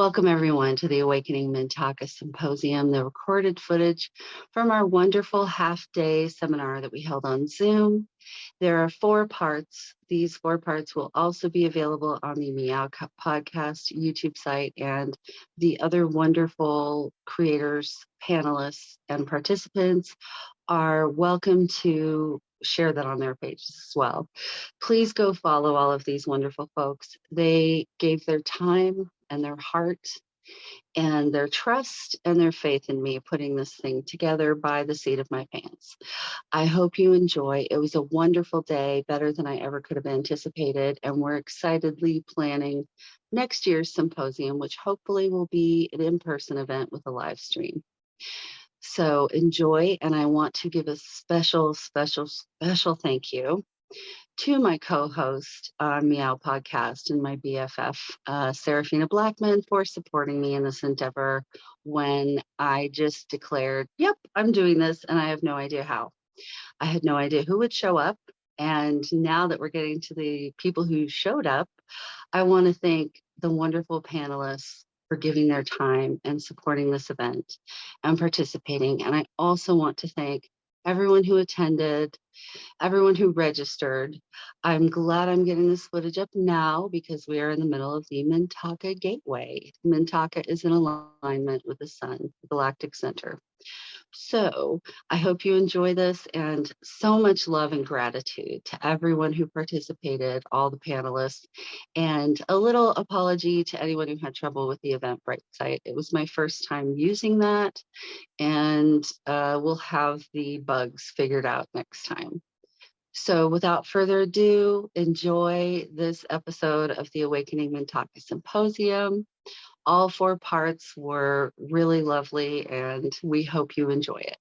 Welcome everyone to the Awakening Mintaka Symposium, the recorded footage from our wonderful half-day seminar that we held on Zoom. There are 4 parts. These 4 parts will also be available on the Meow Podcast YouTube site, and the other wonderful creators, panelists, and participants are welcome to share that on their pages as well. Please go follow all of these wonderful folks. They gave their time and their heart and their trust and their faith in me putting this thing together by the seat of my pants. I hope you enjoy. It was a wonderful day, better than I ever could have anticipated, and we're excitedly planning next year's symposium, which hopefully will be an in-person event with a live stream. So enjoy, and I want to give a special thank you to my co-host on Meow Podcast and my BFF, Seraphina Blackman, for supporting me in this endeavor when I just declared, yep, I'm doing this, and I have no idea how. I had no idea who would show up, and now that we're getting to the people who showed up, I want to thank the wonderful panelists for giving their time and supporting this event and participating. And I also want to thank everyone who attended, everyone who registered. I'm glad I'm getting this footage up now because we are in the middle of the Mintaka Gateway. Mintaka is in alignment with the sun, the galactic center. So I hope you enjoy this, and so much love and gratitude to everyone who participated, all the panelists, and a little apology to anyone who had trouble with the Eventbrite site. It was my first time using that, and we'll have the bugs figured out next time. So without further ado, enjoy this episode of the Awakening Mintaka Symposium. All 4 parts were really lovely, and we hope you enjoy it.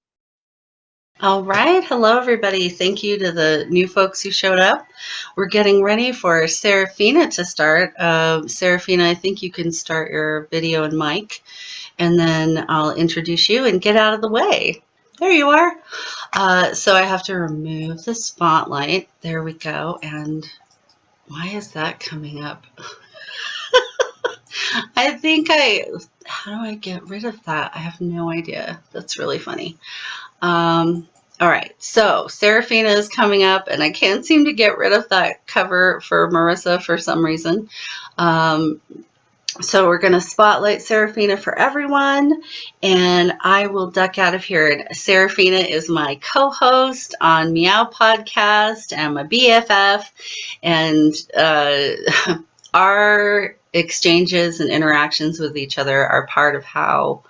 All right. Hello, everybody. Thank you to the new folks who showed up. We're getting ready for Seraphina to start. Seraphina, I think you can start your video and mic, and then I'll introduce you and get out of the way. There you are. So I have to remove the spotlight. There we go. And why is that coming up? I think how do I get rid of that? I have no idea. That's really funny. All right, so Seraphina is coming up, and I can't seem to get rid of that cover for Marisa for some reason. So we're going to spotlight Seraphina for everyone, and I will duck out of here. And Seraphina is my co-host on Meow Podcast and my BFF, and our exchanges and interactions with each other are part of how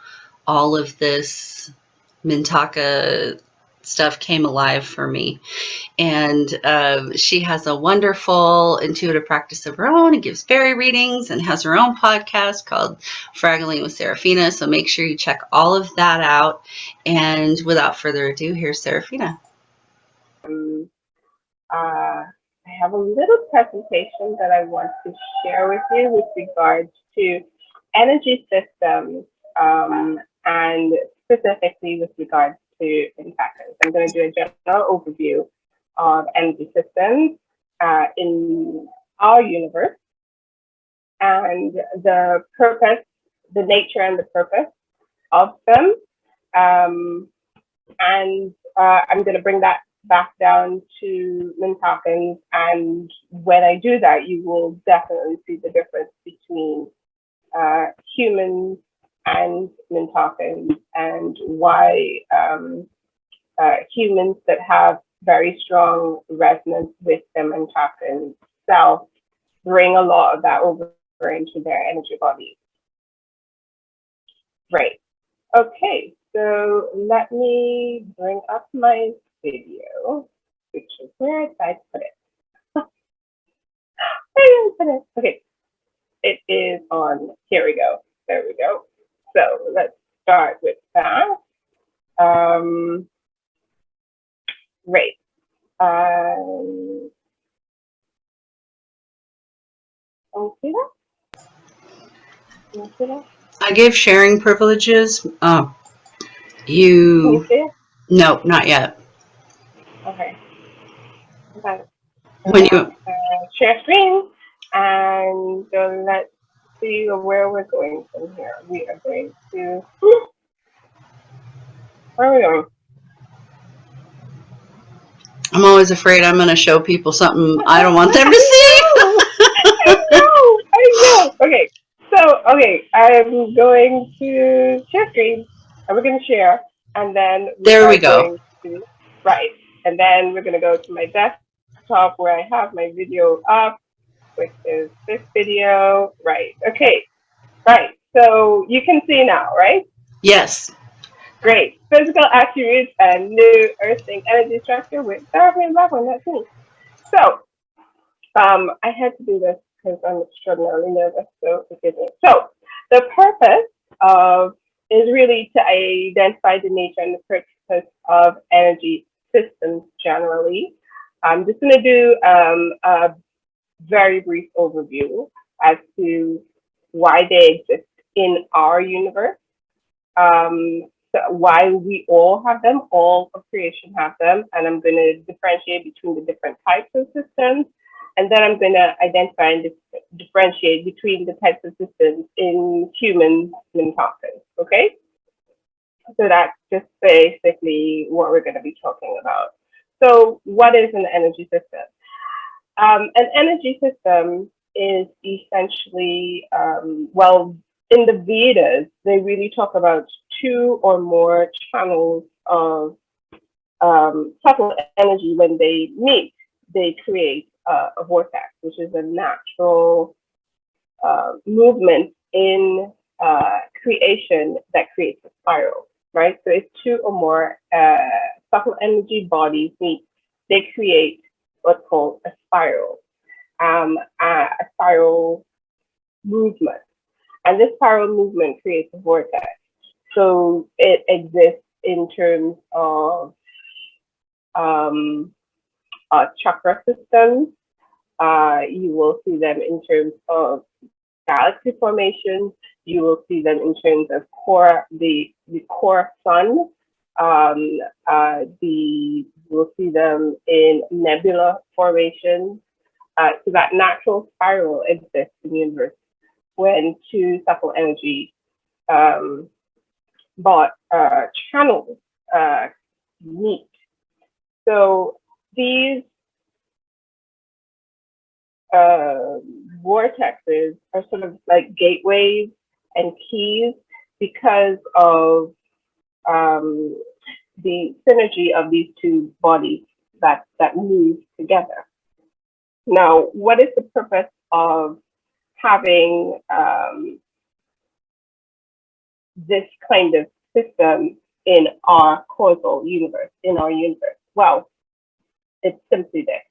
all of this Mintaka stuff came alive for me. And she has a wonderful intuitive practice of her own and gives fairy readings and has her own podcast called Fraggling with Seraphina. So make sure you check all of that out. And without further ado, here's Seraphina. I have a little presentation that I want to share with you with regards to energy systems and specifically with regards to Mintakans. I'm going to do a general overview of energy systems in our universe and the purpose, the nature and the purpose of them. And I'm going to bring that back down to Mintakans, and when I do that, you will definitely see the difference between humans and Mintakans, and why humans that have very strong resonance with the Mintakan self bring a lot of that over into their energy bodies. Right. Okay, so let me bring up my video, which is where did I put it? Where did I put it? Okay, it is on, here we go. There we go. So let's start with that. Right. See that? Can you see that? I gave sharing privileges. Can you see it? No, not yet. Okay. Okay. When you share screen, and so let's see where we're going from here. We are going to, where are we going? I'm always afraid I'm going to show people something I don't want them to see. I know. Okay, so I'm going to share screen, and we're going to share, and then we There are we go. going to right, and then we're going to go to my desktop where I have my video up, which is this video. Right. Okay. Right. So you can see now, right? Yes. Great. Physical attributes and new Earthling energy structure with Seraphina and Blackman. That's me. So I had to do this because I'm extraordinarily nervous, so forgive me. So the purpose of is really to identify the nature and the purpose of energy systems generally. I'm just going to do a very brief overview as to why they exist in our universe, so why we all have them, all of creation have them, and I'm going to differentiate between the different types of systems, and then I'm going to identify and differentiate between the types of systems in humans and Mintakans, okay? So that's just basically what we're going to be talking about. So what is an energy system? An energy system is essentially, well, in the Vedas, they really talk about two or more channels of subtle energy. When they meet, they create a vortex, which is a natural movement in creation that creates a spiral, right? So if two or more subtle energy bodies meet, they create what's called a spiral, a spiral movement. And this spiral movement creates a vortex. So it exists in terms of chakra systems. You will see them in terms of galaxy formations. You will see them in terms of the core sun. You will see them in nebula formations. So that natural spiral exists in the universe when two subtle energy channels meet. So these vortexes are sort of like gateways and keys because of the synergy of these two bodies that move together. Now, what is the purpose of having this kind of system in our causal universe, in our universe? Well, it's simply this.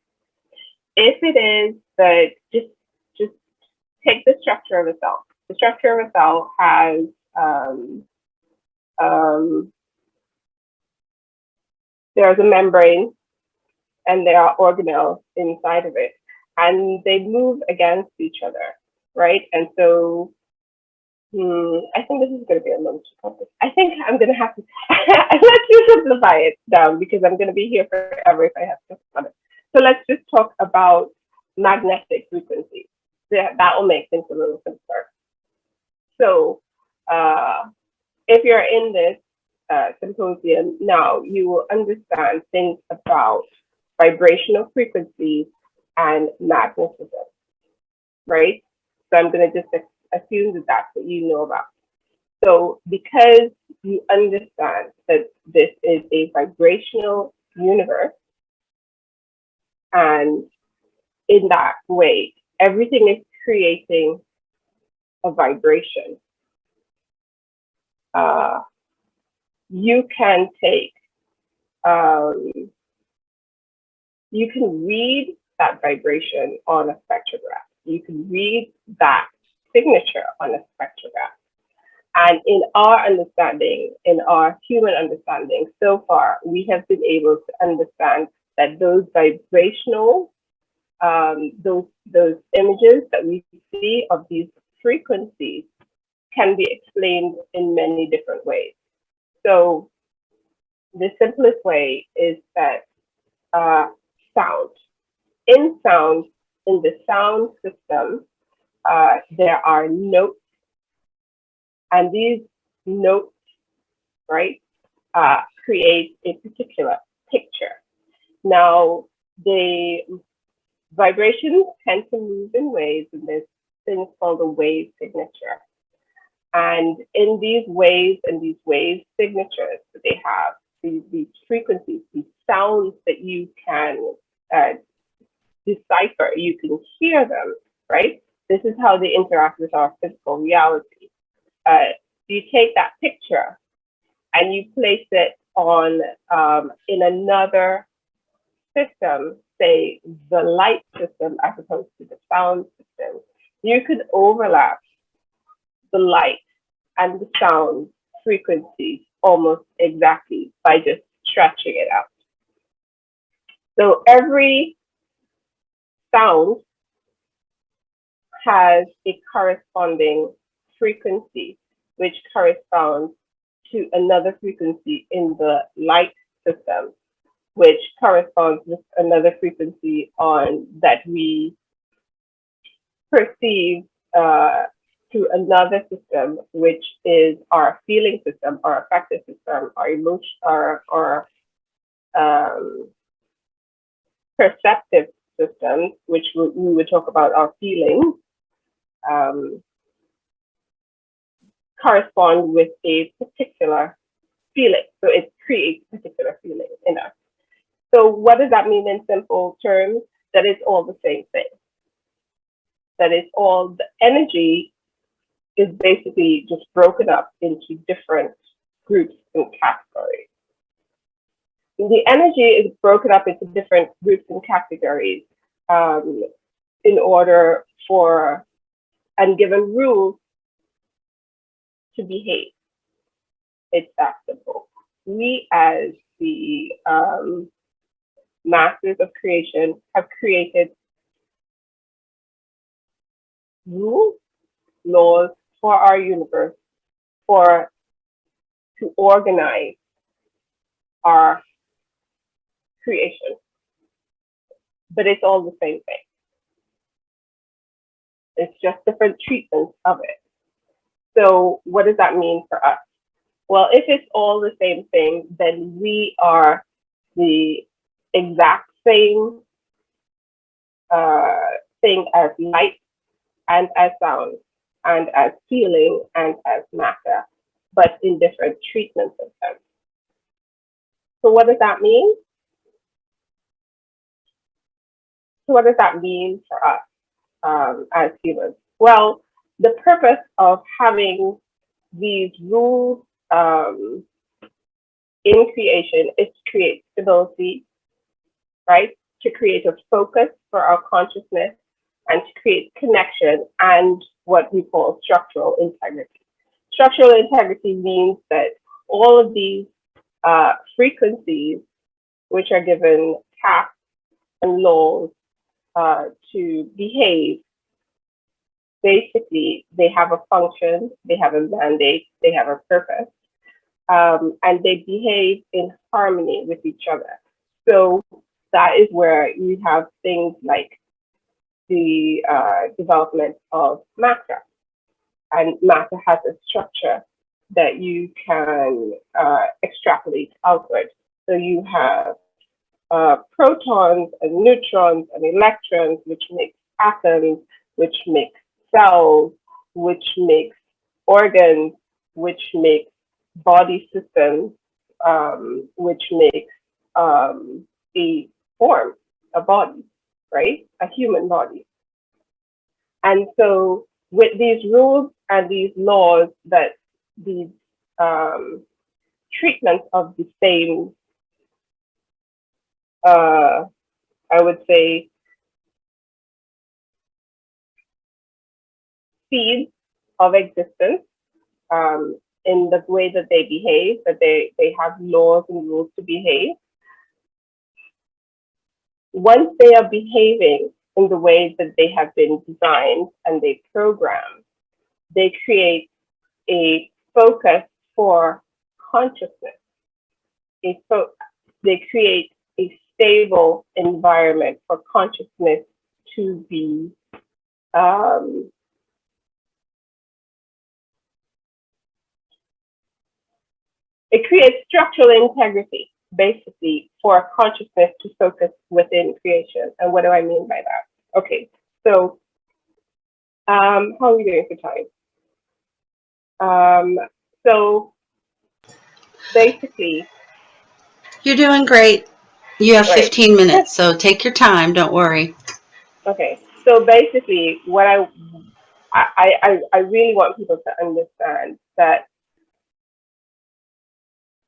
If it is that just take the structure of a cell. The structure of a cell has there's a membrane and there are organelles inside of it, and they move against each other, right? And so I think this is going to be a little too complicated. I think I'm going to have to let's just simplify it down because I'm going to be here forever if I have to on it. So let's just talk about magnetic frequencies. That will make things a little simpler. So if you're in this symposium now, you will understand things about vibrational frequencies and magnetism, right? So I'm going to just assume that that's what you know about. So because you understand that this is a vibrational universe, and in that way, everything is creating a vibration. You can take, you can read that vibration on a spectrograph. You can read that signature on a spectrograph. And in our understanding, in our human understanding so far, we have been able to understand that those vibrational, those images that we see of these frequencies can be explained in many different ways. So the simplest way is that sound. In the sound system, there are notes, and these notes, right, create a particular picture. Now, the vibrations tend to move in waves, and there's things called a wave signature. And in these waves and these wave signatures that they have, these frequencies, these sounds that you can decipher, you can hear them, right? This is how they interact with our physical reality. You take that picture and you place it on in another system, say the light system as opposed to the sound system, you could overlap the light and the sound frequencies almost exactly by just stretching it out. So every sound has a corresponding frequency, which corresponds to another frequency in the light system, which corresponds with another frequency on that we perceive to another system, which is our feeling system, our affective system, our emotion, our perceptive systems, which we would talk about our feelings, correspond with a particular feeling. So it creates a particular feeling in us. So what does that mean in simple terms? That it's all the same thing. That it's all, the energy is basically just broken up into different groups and categories. The energy is broken up into different groups and categories in order for, and given rules to behave. It's that simple. We as the masters of creation have created rules, laws for our universe to organize our creation. But it's all the same thing. It's just different treatments of it. So what does that mean for us? Well, if it's all the same thing, then we are the exact same thing as light and as sound and as feeling and as matter, but in different treatments of them. So what does that mean? So what does that mean for us as humans? Well, the purpose of having these rules in creation is to create stability, right? To create a focus for our consciousness and to create connection and what we call structural integrity. Structural integrity means that all of these frequencies, which are given tasks and laws to behave, basically they have a function, they have a mandate, they have a purpose, and they behave in harmony with each other. So that is where you have things like the development of matter. And matter has a structure that you can extrapolate outward. So you have protons and neutrons and electrons, which makes atoms, which makes cells, which makes organs, which makes body systems, which makes a form, a body, right? A human body. And so with these rules and these laws, that these treatments of the same, I would say, seeds of existence, in the way that they behave, that they have laws and rules to behave. Once they are behaving in the ways that they have been designed and they program, they create a focus for consciousness. They create a stable environment for consciousness to be It creates structural integrity, basically, for consciousness to focus within creation. And what do I mean by that? Okay, so how are we doing for time? So basically, You're doing great. You have right. 15 minutes, so take your time. Don't worry. Okay, so basically, what I really want people to understand that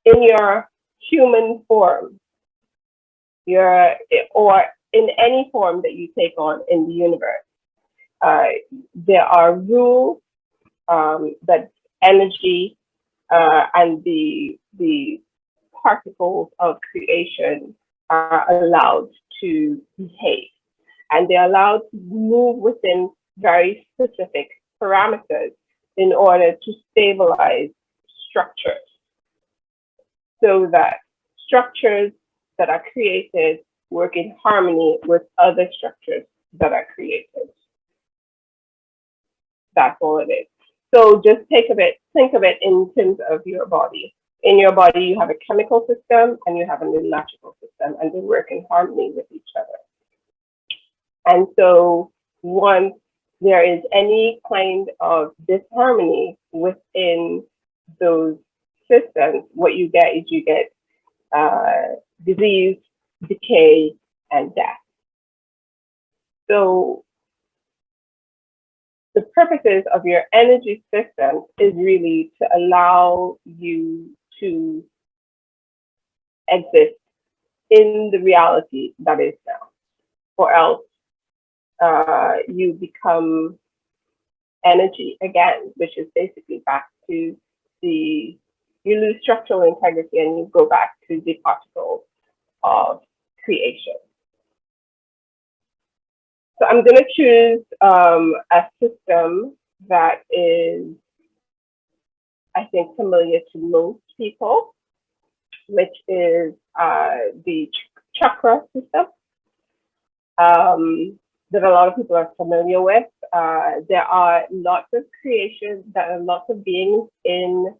in your human form, your or in any form that you take on in the universe, there are rules that energy and the particles of creation are allowed to behave, and they're allowed to move within very specific parameters in order to stabilize structures, so that structures that are created work in harmony with other structures that are created. That's all it is. So just think of it in terms of your body. In your body, you have a chemical system and you have an electrical system, and they work in harmony with each other. And so once there is any kind of disharmony within those systems, what you get is you get disease, decay, and death. So the purposes of your energy system is really to allow you to exist in the reality that is now, or else you become energy again, which is basically back to you lose structural integrity and you go back to the particles of creation. So I'm going to choose a system that is, I think, familiar to most people, which is the chakra system that a lot of people are familiar with. There are lots of creations, there are lots of beings in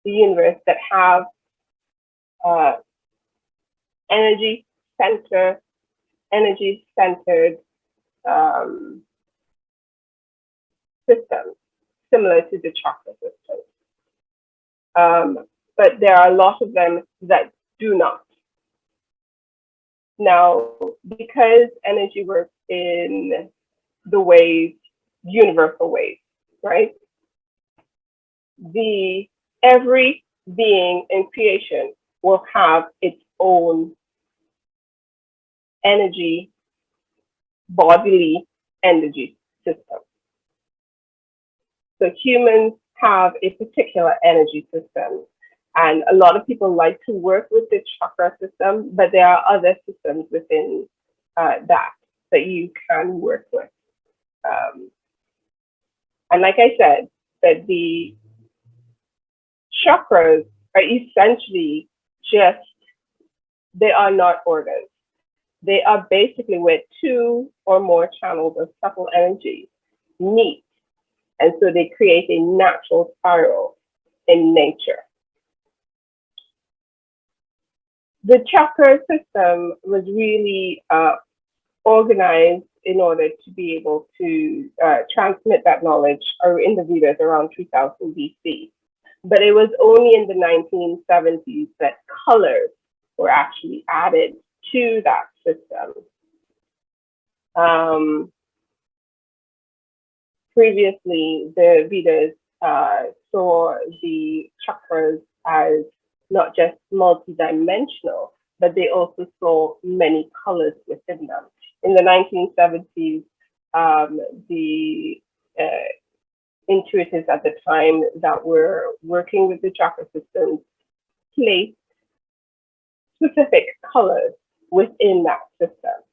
the universe that have energy-centered systems, similar to the chakra system. But there are a lot of them that do not. Now, because energy works in the ways, universal ways, right? Every being in creation will have its own energy, bodily energy system. So humans have a particular energy system, and a lot of people like to work with the chakra system, but there are other systems within that you can work with. And like I said, that the chakras are essentially just, they are not organs. They are basically where two or more channels of subtle energy meet. And so they create a natural spiral in nature. The chakra system was really organized in order to be able to transmit that knowledge in the Vedas around 3000 BC. But it was only in the 1970s that colors were actually added to that system. Previously, the Vedas saw the chakras as not just multidimensional, but they also saw many colors within them. In the 1970s, the intuitives at the time that were working with the chakra systems placed specific colors within that system.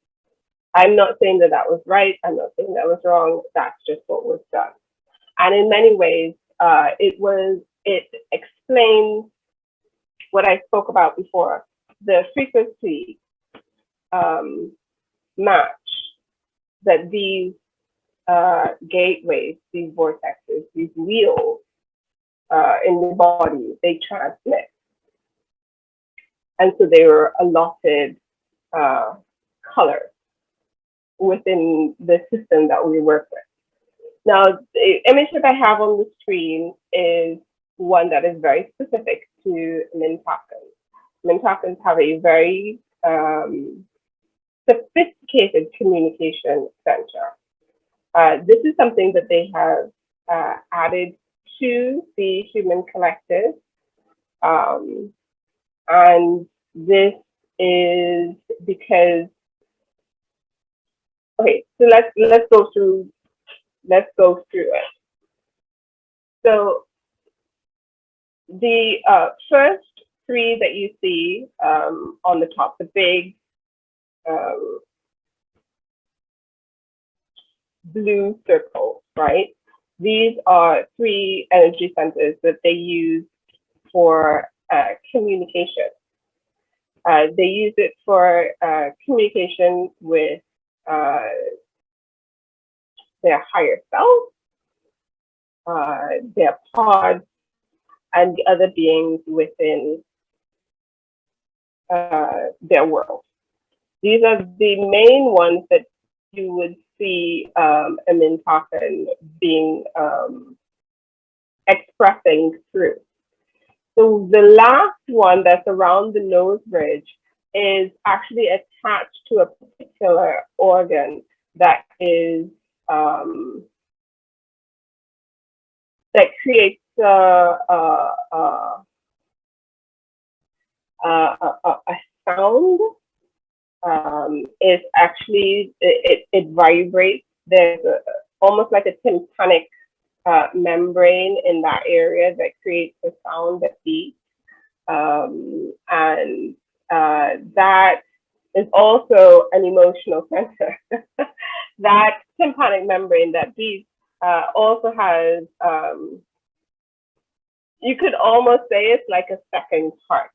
I'm not saying that that was right. I'm not saying that was wrong. That's just what was done. And in many ways, it explains what I spoke about before, the frequency match that these gateways, these vortexes, these wheels in the body, they transmit. And so they were allotted colors within the system that we work with. Now, the image that I have on the screen is one that is very specific to Mintakans. Mintakans have a very sophisticated communication center. This is something that they have added to the human collective. And this is because, okay, so let's go through it. So the first three that you see on the top, the big blue circles, right? These are three energy centers that they use for communication. They use it for communication with their higher self, their pods, and the other beings within their world. These are the main ones that you would see a Mintakan being expressing through. So the last one that's around the nose bridge is actually attached to a particular organ that is that creates a sound. Is actually it vibrates. There's almost like a tympanic membrane in that area that creates a sound that beats, and that is also an emotional center. That tympanic membrane that beats also has, you could almost say it's like a second heart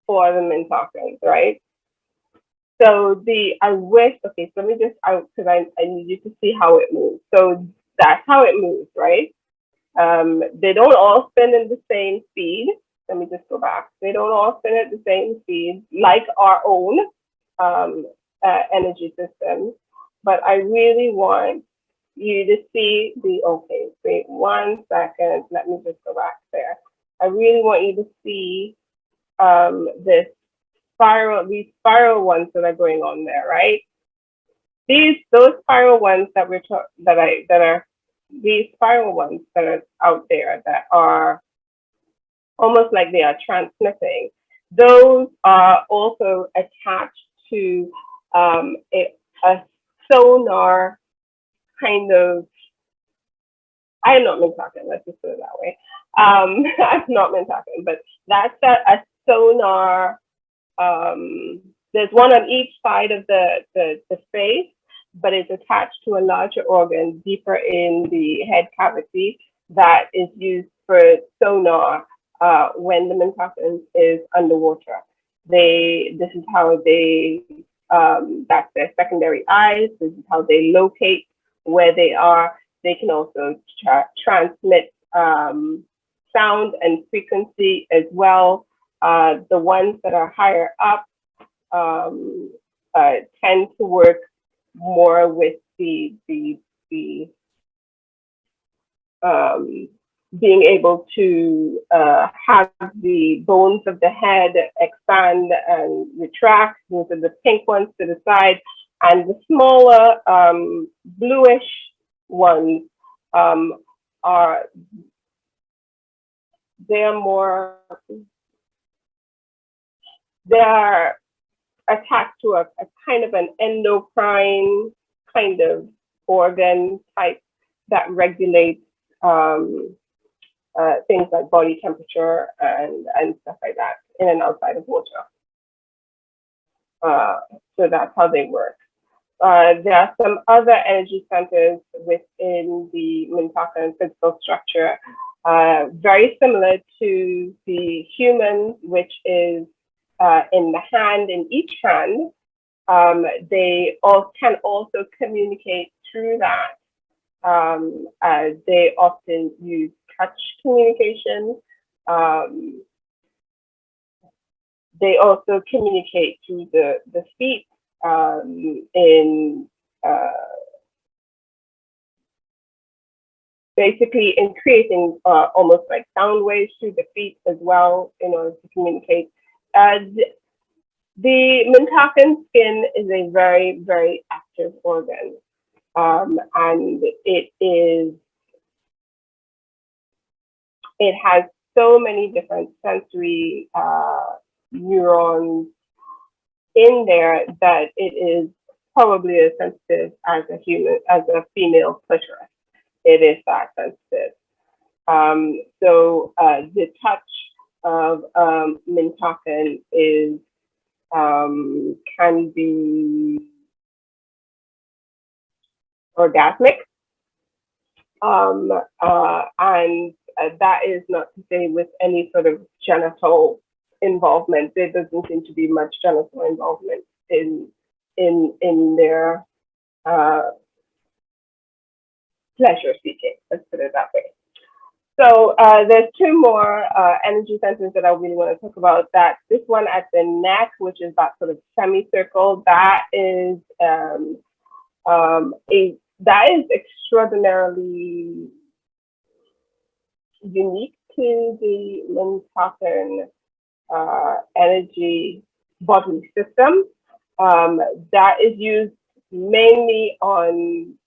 for the Mintakans, right? So I wish, okay, so let me just, because I need you to see how it moves. So that's how it moves, right? They don't all spin at the same speed. Let me just go back. They don't all spin at the same speed, like our own energy system. But I really want you to see okay, wait 1 second. Let me just go back there. I really want you to see these spiral ones that are going on there, right? Those spiral ones that these spiral ones that are out there that are almost like they are transmitting. Those are also attached to a sonar kind of. I'm not Mintakan, let's just put it that way. I'm not Mintakan, but that's a sonar. There's one on each side of the face, but it's attached to a larger organ deeper in the head cavity that is used for sonar when the Mintakan is underwater. This is how that's their secondary eyes. This is how they locate where they are. They can also transmit sound and frequency as well. The ones that are higher up tend to work more with the being able to have the bones of the head expand and retract. Those are the pink ones to the side, and the smaller bluish ones they're attached to a kind of an endocrine kind of organ type that regulates things like body temperature and stuff like that in and outside of water. So that's how they work. There are some other energy centers within the Mintakan physical structure, very similar to the human, which is in the hand, in each hand. They all can also communicate through that. They often use touch communication. they also communicate through the feet in basically in creating almost like sound waves through the feet as well in order to communicate. The Mintakan skin is a very, very active organ, and it has so many different sensory neurons in there that it is probably as sensitive as a female clitoris. It is that sensitive. So the touch of Mintakan is can be orgasmic, and that is not to say with any sort of genital involvement. There doesn't seem to be much genital involvement in their pleasure seeking. Let's put it that way. So there's two more energy centers that I really want to talk about. That this one at the neck, which is that sort of semicircle, that is extraordinarily unique to the Mintakan energy bodily system. That is used mainly on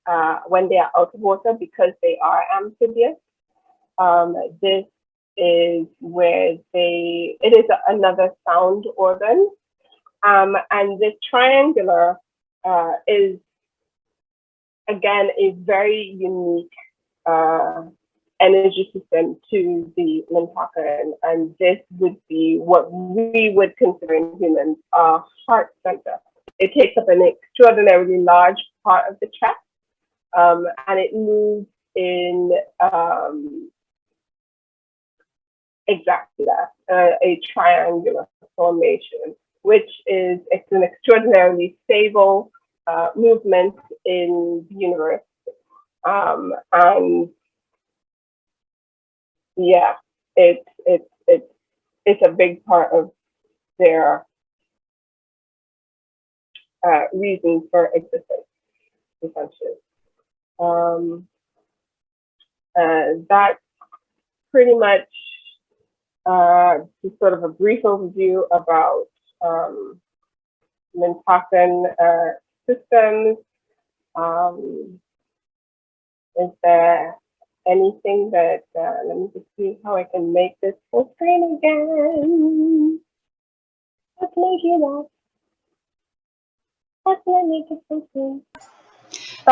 when they are out of water because they are amphibious. This is where it is another sound organ. And the triangular is, again, a very unique energy system to the Mintakan. And this would be what we would consider in humans a heart center. It takes up an extraordinarily large part of the chest, and it moves in exactly that, a triangular formation, which is an extraordinarily stable movement in the universe. And yeah, it's a big part of their reason for existence, essentially. That's pretty much just sort of a brief overview about Mintakan systems. Is there anything that, let me just see how I can make this full screen again. How can I do that? How can I make it full screen?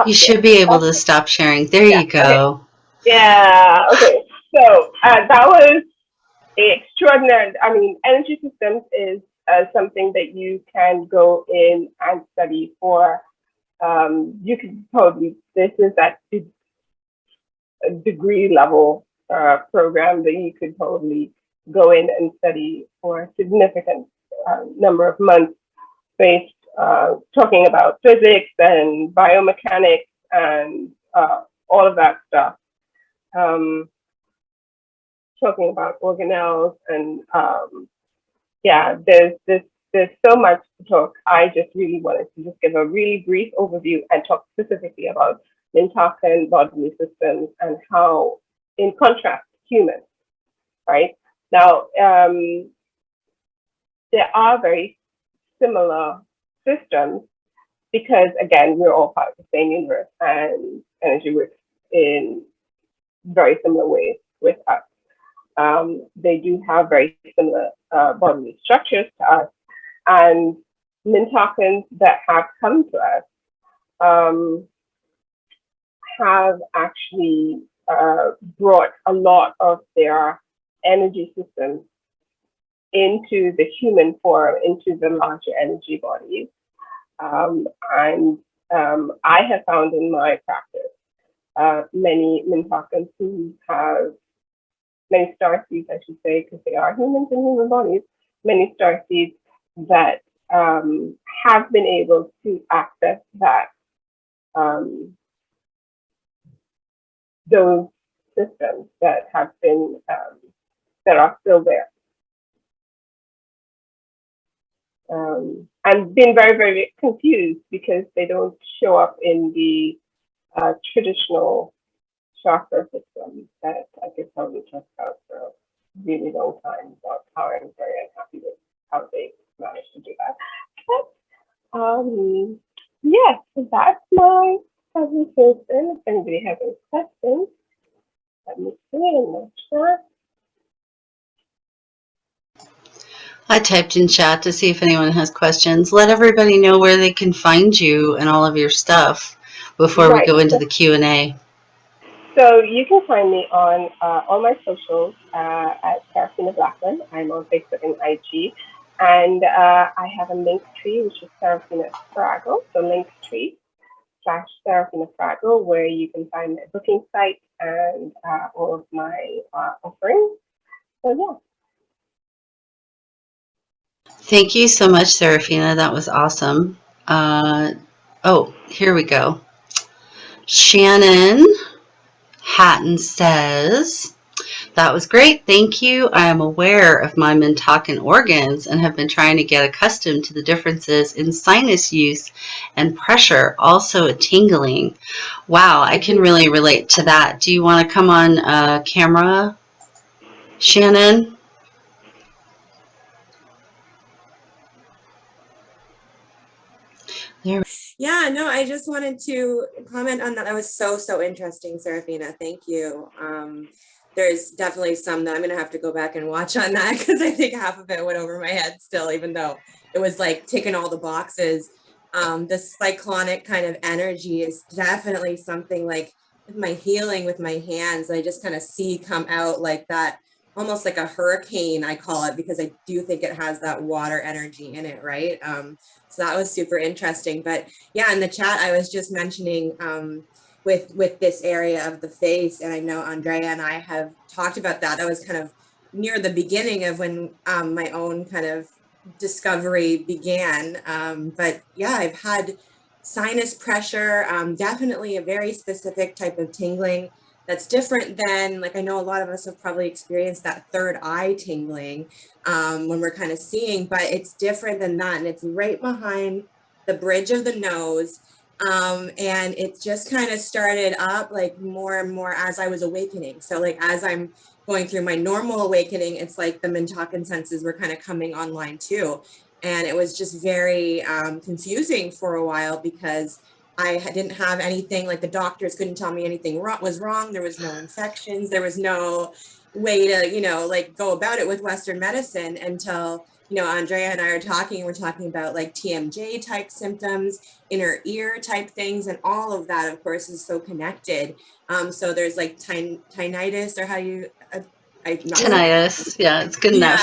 You should be able to stop sharing. There you go. Okay. Yeah, okay. So that was extraordinary. I mean, energy systems is something that you can go in and study for. You could probably, this is that degree level program that you could probably go in and study for a significant number of months, based talking about physics and biomechanics and all of that stuff. Talking about organelles and yeah, there's so much to talk. I just really wanted to just give a really brief overview and talk specifically about Mintakan bodily systems and how, in contrast, humans, right? Now, there are very similar systems because, again, we're all part of the same universe and energy works in very similar ways with us. They do have very similar bodily structures to us, and Mintakans that have come to us have actually brought a lot of their energy systems into the human form, into the larger energy bodies. And I have found in my practice many Mintakans who have, many starseeds, I should say, because they are humans in human bodies, many starseeds that have been able to access that, those systems that have been, that are still there. and been very, very confused because they don't show up in the traditional chakra system that I could probably talk about for a really long time about how I'm very unhappy with how they managed to do that. But yes, so that's my presentation. If anybody has any questions, let me see. I'm not sure. I typed in chat to see if anyone has questions. Let everybody know where they can find you and all of your stuff before we go into the Q&A. So you can find me on all my socials at Seraphina Blackman. I'm on Facebook and IG. And I have a link tree, which is Seraphina Fraggle. So Linktree/Seraphina Fraggle, where you can find my booking site and all of my offerings. So yeah. Thank you so much, Seraphina. That was awesome. Oh, here we go. Shannon Hatton says, that was great. Thank you. I am aware of my Mintakan organs and have been trying to get accustomed to the differences in sinus use and pressure, also a tingling. Wow, I can really relate to that. Do you want to come on camera, Shannon? Yeah, no, I just wanted to comment on that. That was so interesting, Seraphina. Thank you. There's definitely some that I'm going to have to go back and watch on that because I think half of it went over my head still, even though it was like ticking all the boxes. The cyclonic kind of energy is definitely something like with my healing with my hands. I just kind of see come out like that, almost like a hurricane, I call it, because I do think it has that water energy in it, right? So that was super interesting. But yeah, in the chat, I was just mentioning with this area of the face, and I know Andrea and I have talked about that. That was kind of near the beginning of when my own kind of discovery began. But yeah, I've had sinus pressure, definitely a very specific type of tingling that's different than, like, I know a lot of us have probably experienced that third eye tingling when we're kind of seeing, but it's different than that. And it's right behind the bridge of the nose. And it just kind of started up like more and more as I was awakening. So like, as I'm going through my normal awakening, it's like the Mintakan senses were kind of coming online too. And it was just very confusing for a while because I didn't have anything, like the doctors couldn't tell me anything was wrong. There was no infections. There was no way to, you know, like go about it with Western medicine until, you know, Andrea and I are talking, we're talking about like TMJ type symptoms, inner ear type things. And all of that, of course, is so connected. So there's like tinnitus, or how you, tinnitus. Yeah, it's good enough.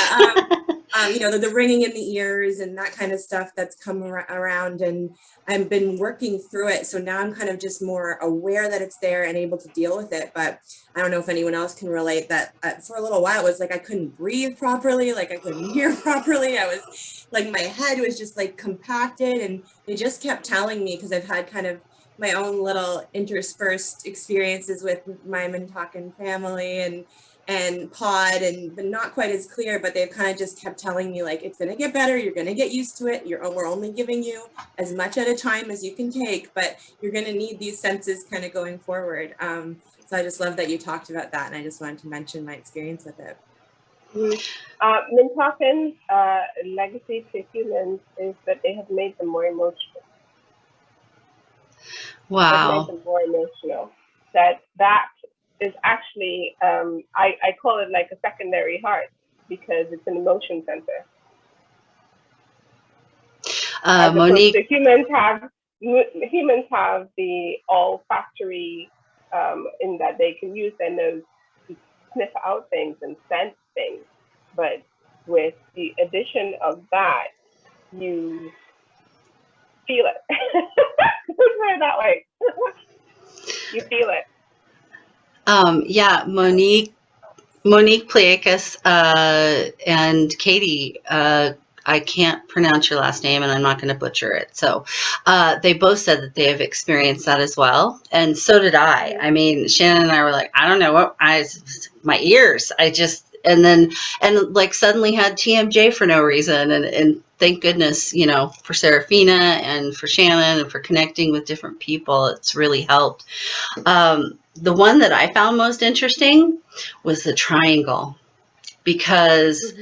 You know, the ringing in the ears and that kind of stuff that's come around, and I've been working through it. So now I'm kind of just more aware that it's there and able to deal with it. But I don't know if anyone else can relate that for a little while, it was like I couldn't breathe properly, like I couldn't hear properly. I was like, my head was just like compacted, and they just kept telling me, because I've had kind of my own little interspersed experiences with my Mintakan family and pod, and but not quite as clear, but they've kind of just kept telling me like, it's going to get better, you're going to get used to it, we're only giving you as much at a time as you can take, but you're going to need these senses kind of going forward. So I just love that you talked about that, and I just wanted to mention my experience with it. Mintakan's legacy to humans is that they have made them more emotional. Wow. They've made them more emotional. That is actually, I call it like a secondary heart, because it's an emotion center. As Monique, opposed to humans have the olfactory, in that they can use their nose to sniff out things and sense things. But with the addition of that, you feel it. Let's put it that way. You feel it. Yeah, Monique Pliakos, and Katie, I can't pronounce your last name, and I'm not going to butcher it. So they both said that they have experienced that as well. And so did I. I mean, Shannon and I were like, I don't know what my ears, and like suddenly had TMJ for no reason. And thank goodness, you know, for Seraphina and for Shannon and for connecting with different people. It's really helped. The one that I found most interesting was the triangle, because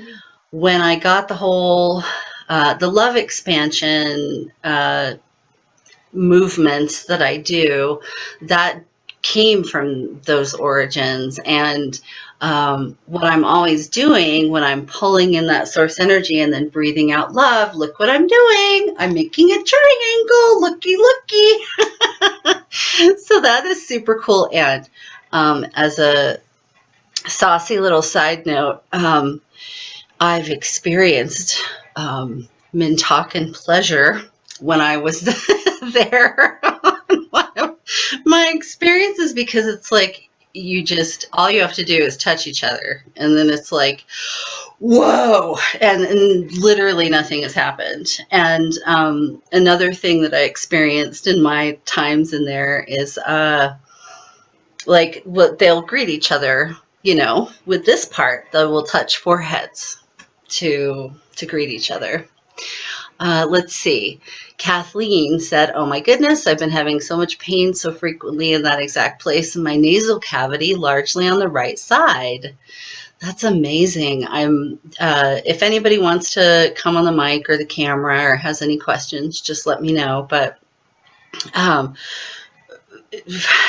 when I got the whole, the love expansion movements that I do, that came from those origins. And what I'm always doing when I'm pulling in that source energy and then breathing out love, look what I'm doing. I'm making a triangle. Looky, looky. So that is super cool. And as a saucy little side note, I've experienced Mintakan pleasure when I was there on one of my experiences, because it's like all you have to do is touch each other, and then it's like, whoa, and literally nothing has happened. And another thing that I experienced in my times in there is like what they'll greet each other, you know, with this part, they will touch foreheads to greet each other. Let's see. Kathleen said, oh my goodness, I've been having so much pain so frequently in that exact place in my nasal cavity, largely on the right side. That's amazing. If anybody wants to come on the mic or the camera or has any questions, just let me know. But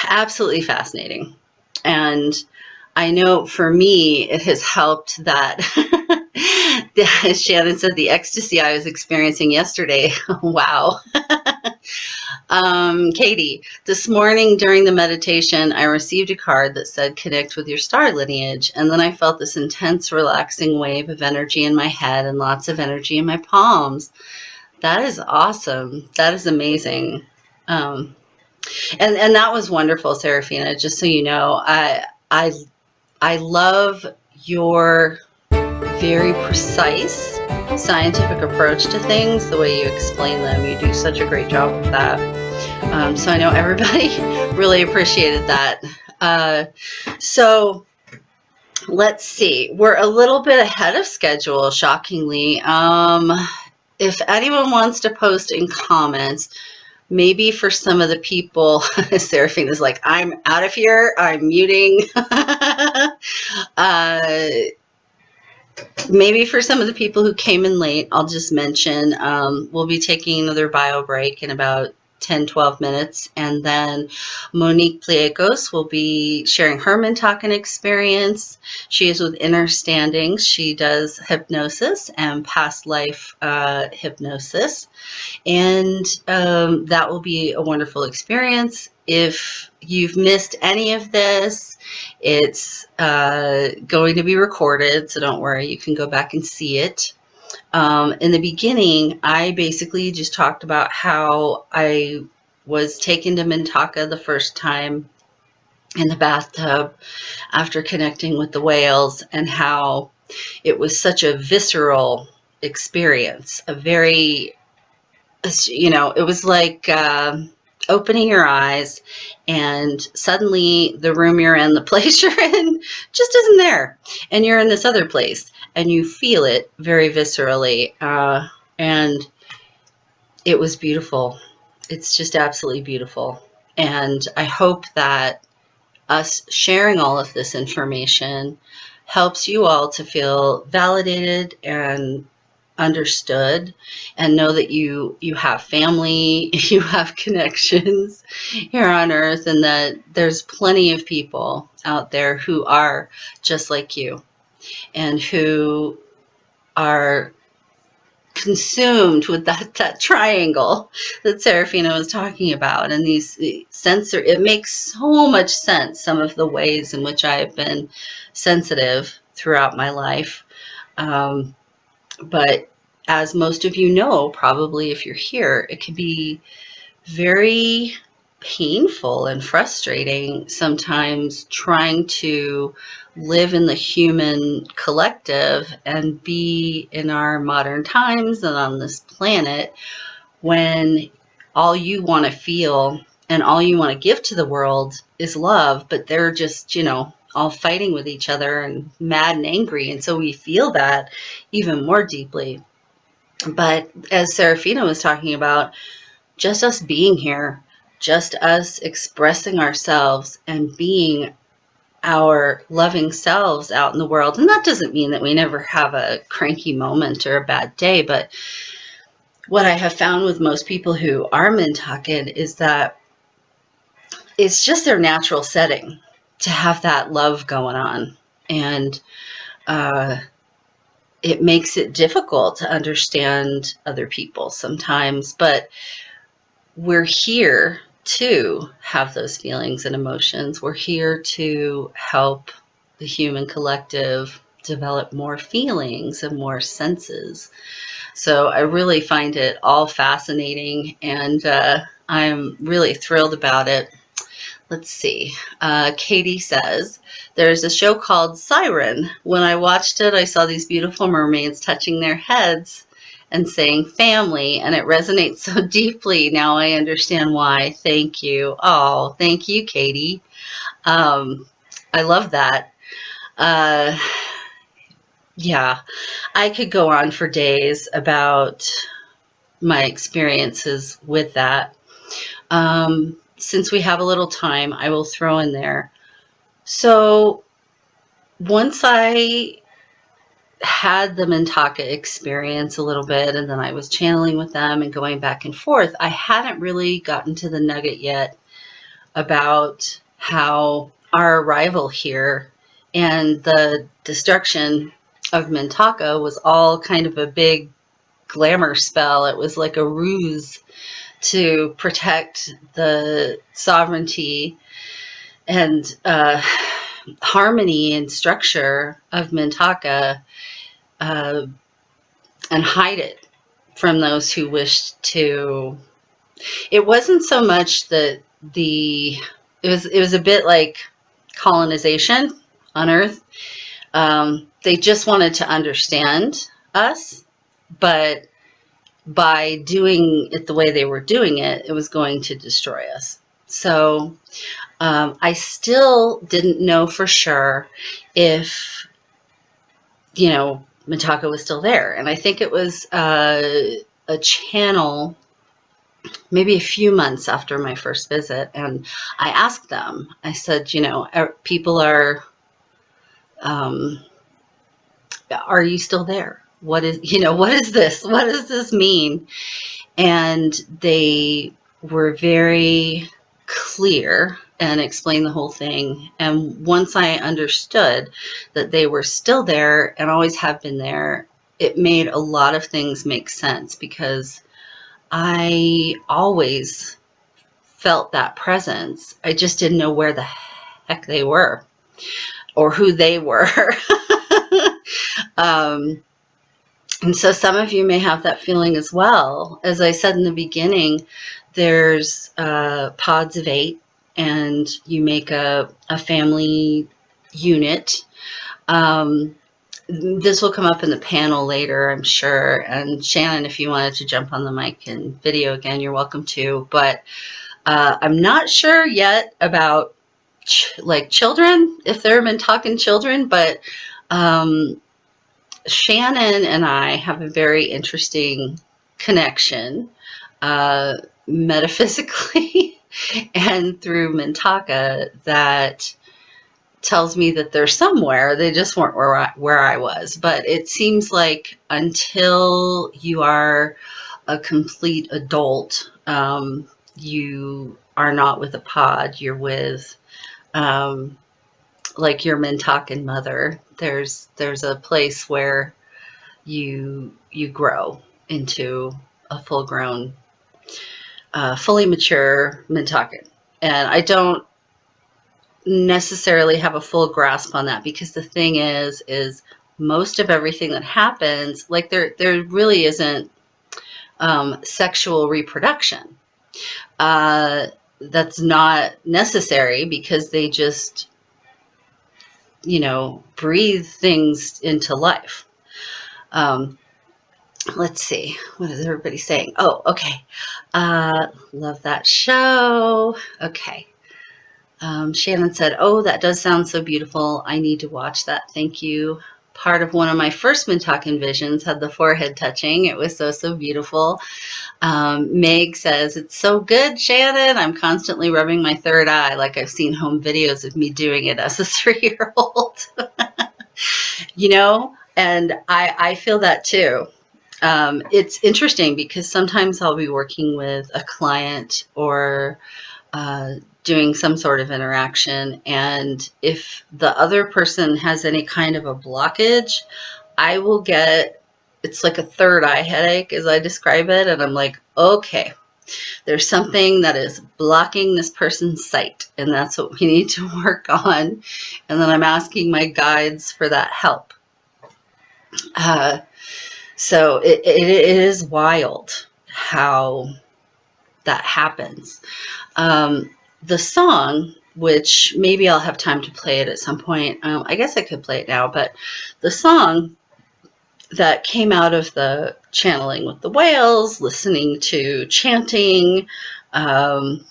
absolutely fascinating. And I know for me, it has helped that, as Shannon said, the ecstasy I was experiencing yesterday. Wow. Katie, this morning during the meditation, I received a card that said, connect with your star lineage. And then I felt this intense, relaxing wave of energy in my head and lots of energy in my palms. That is awesome. That is amazing. And that was wonderful, Seraphina. Just so you know, I love your very precise scientific approach to things, the way you explain them. You do such a great job with that. So I know everybody really appreciated that. So let's see. We're a little bit ahead of schedule, shockingly. If anyone wants to post in comments, maybe for some of the people, Seraphina's like, I'm out of here, I'm muting. Maybe for some of the people who came in late, I'll just mention we'll be taking another bio break in about 10-12 minutes, and then Monique Pliakos will be sharing her Mintakan experience. She is with Innerstandings. She does hypnosis and past life hypnosis, and that will be a wonderful experience. If you've missed any of this, it's going to be recorded, so don't worry, you can go back and see it. In the beginning, I basically just talked about how I was taken to Mintaka the first time in the bathtub after connecting with the whales, and how it was such a visceral experience, a very, you know, it was like opening your eyes and suddenly the room you're in, the place you're in, just isn't there, and you're in this other place and you feel it very viscerally, and it was beautiful. It's just absolutely beautiful. And I hope that us sharing all of this information helps you all to feel validated and understood, and know that you have family, you have connections here on Earth, and that there's plenty of people out there who are just like you and who are consumed with that triangle that Seraphina was talking about. And these it makes so much sense, some of the ways in which I have been sensitive throughout my life. But as most of you know, probably if you're here, it can be very painful and frustrating sometimes trying to live in the human collective and be in our modern times and on this planet, when all you want to feel and all you want to give to the world is love, but they're just, you know, all fighting with each other and mad and angry. And so we feel that even more deeply. But as Seraphina was talking about, just us being here, just us expressing ourselves and being our loving selves out in the world. And that doesn't mean that we never have a cranky moment or a bad day, but what I have found with most people who are Mintakan is that it's just their natural setting to have that love going on. And it makes it difficult to understand other people sometimes, but we're here to have those feelings and emotions. We're here to help the human collective develop more feelings and more senses. So I really find it all fascinating, and I'm really thrilled about it. Let's see. Katie says, there's a show called Siren. When I watched it, I saw these beautiful mermaids touching their heads and saying family, and it resonates so deeply. Now I understand why. Thank you. Oh, thank you, Katie. I love that. Yeah, I could go on for days about my experiences with that. Since we have a little time, I will throw in there. So once I had the Mintaka experience a little bit, and then I was channeling with them and going back and forth, I hadn't really gotten to the nugget yet about how our arrival here and the destruction of Mintaka was all kind of a big glamour spell. It was like a ruse to protect the sovereignty and harmony and structure of Mintaka, and hide it from those who wished to. It wasn't so much that it was a bit like colonization on Earth. They just wanted to understand us, but by doing it the way they were doing it, it was going to destroy us. So I still didn't know for sure if, Mintaka was still there. And I think it was a channel maybe a few months after my first visit. And I asked them, I said, people are you still there? What is this? What does this mean? And they were very clear and explained the whole thing. And once I understood that they were still there and always have been there, it made a lot of things make sense, because I always felt that presence. I just didn't know where the heck they were or who they were. And so some of you may have that feeling as well. As I said in the beginning, there's pods of 8, and you make a family unit. This will come up in the panel later, I'm sure. And Shannon, if you wanted to jump on the mic and video again, you're welcome to. But I'm not sure yet about children, if they're Mintakan children, but Shannon and I have a very interesting connection, metaphysically and through Mintaka, that tells me that they're somewhere. They just weren't where I was. But it seems like until you are a complete adult, you are not with a pod. You're with like your Mintakan mother. There's a place where you grow into a full-grown, fully mature Mintakan. And I don't necessarily have a full grasp on that, because the thing is most of everything that happens, like there really isn't sexual reproduction. That's not necessary, because they just breathe things into life. Let's see, what is everybody saying? Oh, okay. Love that show. Okay. Shannon said, oh, that does sound so beautiful. I need to watch that. Thank you. Part of one of my first Mintakan visions had the forehead touching. It was so, so beautiful. Meg says, it's so good, Shannon. I'm constantly rubbing my third eye, like I've seen home videos of me doing it as a 3-year-old. You know, and I feel that too. It's interesting because sometimes I'll be working with a client or doing some sort of interaction, and if the other person has any kind of a blockage, I will get, it's like a third eye headache as I describe it, and I'm like, okay, there's something that is blocking this person's sight, and that's what we need to work on. And then I'm asking my guides for that help. So it is wild how that happens. The song, which maybe I'll have time to play it at some point. I guess I could play it now, but the song that came out of the channeling with the whales, listening to chanting, and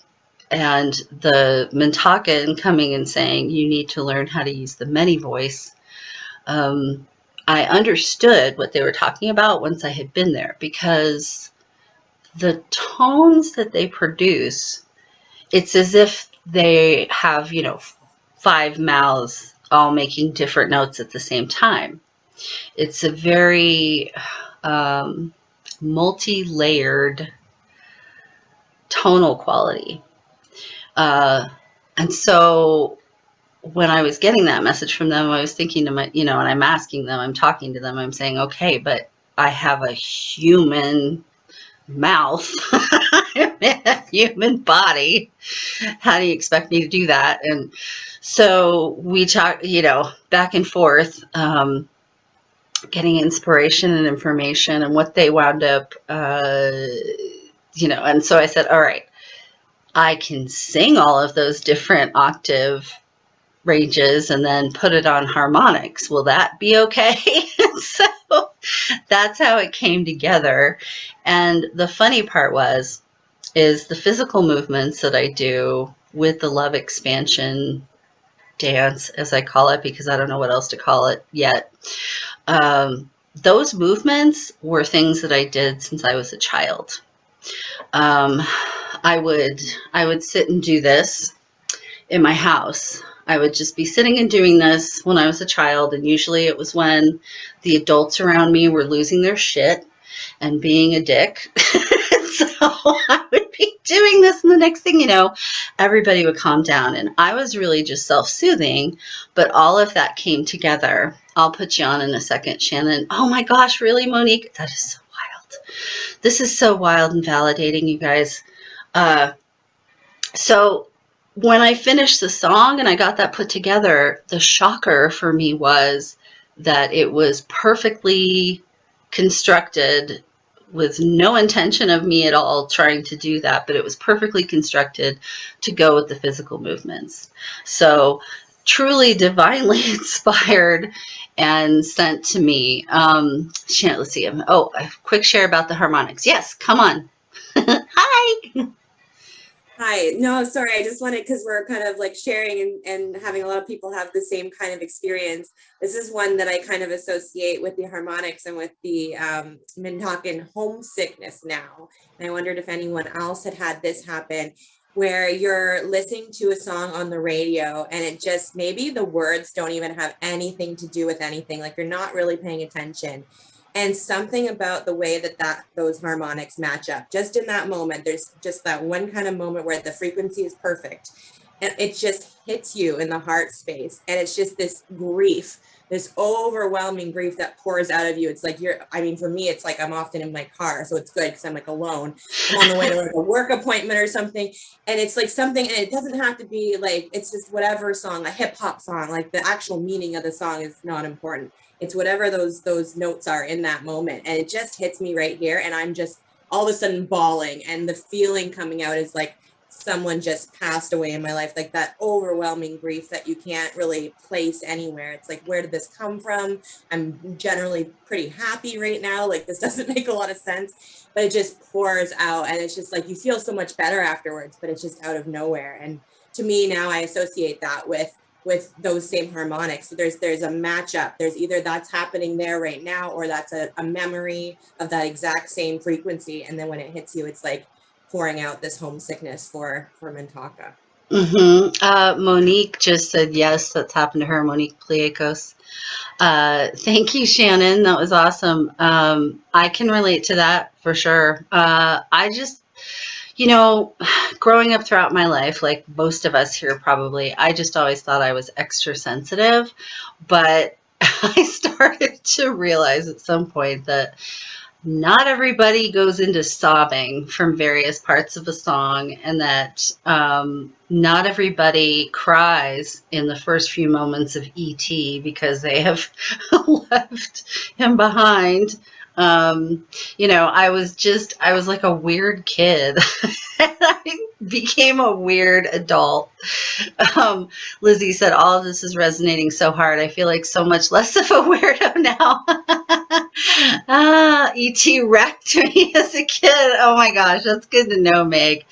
the Mintakan coming and saying, you need to learn how to use the many voice. I understood what they were talking about once I had been there, because the tones that they produce, it's as if they have, 5 mouths all making different notes at the same time. It's a very multi-layered tonal quality. And so when I was getting that message from them, I was thinking to my, and I'm asking them, I'm talking to them, I'm saying, okay, but I have a human mouth, a human body. How do you expect me to do that? And so we talk, back and forth, getting inspiration and information, and what they wound up, and so I said, all right, I can sing all of those different octave ranges and then put it on harmonics. Will that be okay? So that's how it came together. And the funny part is the physical movements that I do with the love expansion dance, as I call it, because I don't know what else to call it yet. Those movements were things that I did since I was a child. I would sit and do this in my house. I would just be sitting and doing this when I was a child, and usually it was when the adults around me were losing their shit and being a dick. So I would be doing this, and the next thing you know, everybody would calm down, and I was really just self-soothing, but all of that came together. I'll put you on in a second, Shannon. Oh my gosh, really, Monique? That is so wild. This is so wild and validating, you guys. So when I finished the song and I got that put together, the shocker for me was that it was perfectly constructed, with no intention of me at all trying to do that, but it was perfectly constructed to go with the physical movements. So truly divinely inspired and sent to me. Let's see. Oh, a quick share about the harmonics. Yes, come on. Hi. Hi. No, sorry. I just wanted, because we're kind of like sharing and having a lot of people have the same kind of experience. This is one that I kind of associate with the harmonics and with the Mintakan homesickness now. And I wondered if anyone else had this happen, where you're listening to a song on the radio and it just, maybe the words don't even have anything to do with anything. Like you're not really paying attention. And something about the way that those harmonics match up, just in that moment, there's just that one kind of moment where the frequency is perfect and it just hits you in the heart space. And it's just this grief, this overwhelming grief that pours out of you. It's like for me, it's like I'm often in my car, so it's good because I'm like alone. I'm on the way to like a work appointment or something. And it's like something, and it doesn't have to be like, it's just whatever song, a hip hop song, like the actual meaning of the song is not important. It's whatever those notes are in that moment. And it just hits me right here. And I'm just all of a sudden bawling, and the feeling coming out is like someone just passed away in my life, like that overwhelming grief that you can't really place anywhere. It's like, where did this come from? I'm generally pretty happy right now. Like, this doesn't make a lot of sense, but it just pours out. And it's just like, you feel so much better afterwards, but it's just out of nowhere. And to me now, I associate that with those same harmonics. So there's a matchup. There's either that's happening there right now, or that's a memory of that exact same frequency. And then when it hits you, it's like pouring out this homesickness for Mintaka. Monique just said yes, that's happened to her. Monique Pliakos. Thank you, Shannon. That was awesome. I can relate to that for sure. I just, growing up throughout my life, like most of us here probably, I just always thought I was extra sensitive. But I started to realize at some point that not everybody goes into sobbing from various parts of a song, and that not everybody cries in the first few moments of E.T. because they have left him behind. I was like a weird kid. And I became a weird adult. Lizzie said, all of this is resonating so hard. I feel like so much less of a weirdo now. E.T. wrecked me as a kid. Oh my gosh, that's good to know, Meg.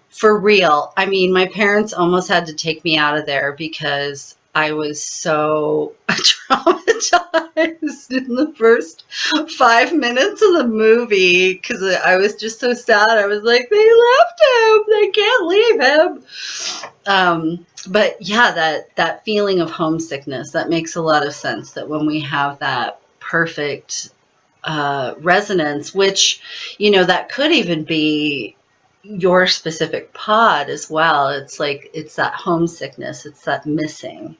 For real. I mean, my parents almost had to take me out of there because I was so traumatized in the first 5 minutes of the movie because I was just so sad. I was like, they left him. They can't leave him. But yeah, that feeling of homesickness, that makes a lot of sense, that when we have that perfect resonance, which, that could even be your specific pod as well. It's like, it's that homesickness, it's that missing.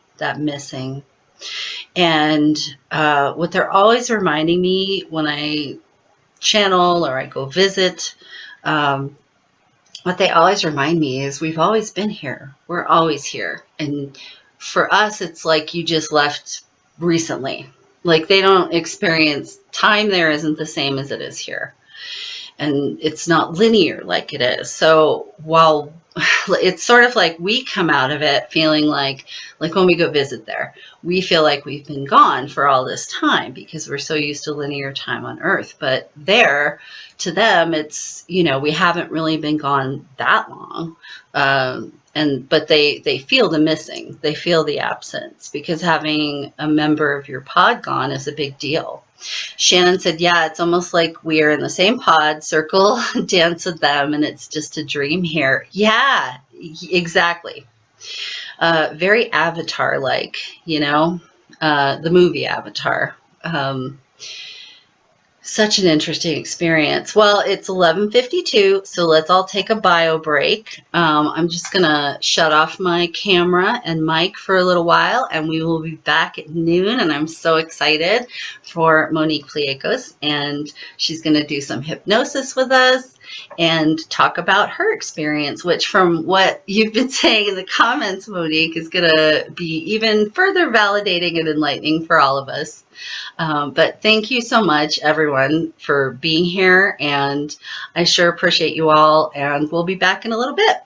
And what they're always reminding me when I channel or I go visit, what they always remind me is we've always been here. We're always here. And for us, it's like you just left recently. Like they don't experience time there isn't the same as it is here. And it's not linear like it is. So while it's sort of like we come out of it feeling like when we go visit there, we feel like we've been gone for all this time because we're so used to linear time on Earth. But there, to them, it's, we haven't really been gone that long. But they feel the missing, they feel the absence, because having a member of your pod gone is a big deal. Shannon said, yeah, it's almost like we're in the same pod, circle, dance with them, and it's just a dream here. Yeah, exactly. Very Avatar-like, the movie Avatar. Such an interesting experience. Well, it's 11:52, so let's all take a bio break. I'm just going to shut off my camera and mic for a little while, and we will be back at noon, and I'm so excited for Monique Pliakos, and she's going to do some hypnosis with us and talk about her experience, which from what you've been saying in the comments, Monique, is going to be even further validating and enlightening for all of us. But thank you so much, everyone, for being here, and I sure appreciate you all, and we'll be back in a little bit.